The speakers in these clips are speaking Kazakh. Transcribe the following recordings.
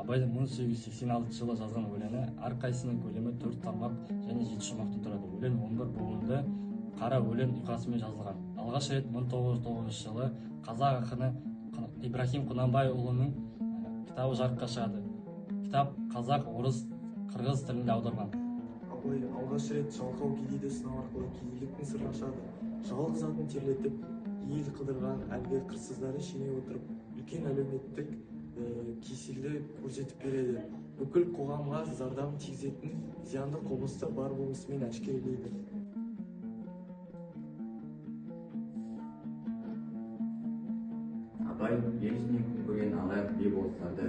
Абайдың 1886 жылы жазған өлеңі әрқайсының көлемі 4 тармақ және 7 шумақтан тұрады. Өлең 11 буынды қара өлең ұйқасымен жазылған. Алғаш рет 1909 жылы қазақ ақыны Ибрахим Құнанбайұлының кітабы жарыққа шығады. Кітап қазақ, орыс, қырғыз тілінде аударған. Абай алғаш рет жалқау кедейді сынау арқылы кедейліктің сырын ашады. Жалғыз атын терлетіп, ел қыдырған әлгі қырсыздарын шеней отырып, үлкен әлеуметтік кеселді көрсетіп береді. Бүкіл қоғамға зардабын тигізетін зиянды құбылысты бар болмысымен әшкерелейді. Абай ел ішінен күн көрген алаяқ бей-болыстарды,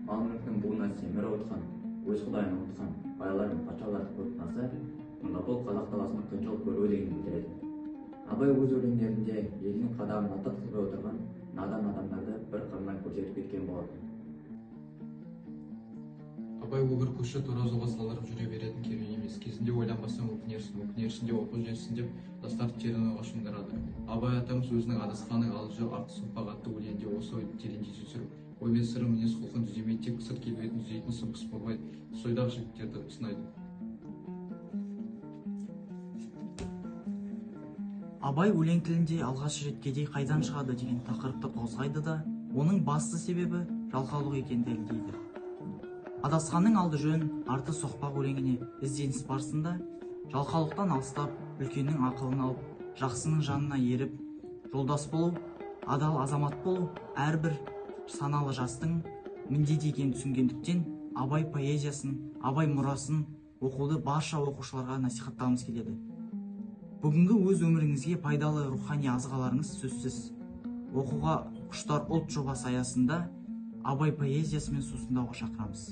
мал-мүлкінің буына семіріп отырған, өз құдайын ұмытқан байлар мен патшаларды көріп қалса, онда бұл қазақ даласының қиыншылық көруі дегенді білдіреді. Абай өз өлеңдерінде елдің қадамын ата тұтпай отырған надан адамдарды бір қырынан көрсетіп кеткен болатын. Абай ол бір көші тура жолға салдырып жүре беретін керуен емес. Кезінде ойланбастан өкінерсің де опық жерсін деп жастарды терең ойға шомдырады. Абай атамыз өзінің адасқаны алжы арты соқпақ атты өлеңінде осы ойды тереңдей түсіріп, ой мен сыры мінез құлқын түземей тек сырт келбетін түзейтін сыбыс болмай сойдақ жігіттерді сынайды. Абай өлең тілінде алғаш рет кедей қайдан шығады деген тақырыпты қозғайды да, оның басты себебі жалқаулық екенін дәлелдейді. Адасқанның алды жөн, арты соқпақ өлеңіне ізденіс барысында жалқаулықтан алыстап, үлкеннің ақылын алып, жақсының жанына еріп, жолдас болу, адал азамат болу әрбір саналы жастың міндеті екенін түсінгендіктен Абай поэзиясын, Абай мұрасын оқуды барша оқушыларға насихаттағымыз келеді. Бүгінгі өз өміріңізге пайдалы рухани азғаларыңыз сөзсіз. Оқуға құштар ұлт жобасы аясында Абай поэзиясымен сусындауға шақырамыз.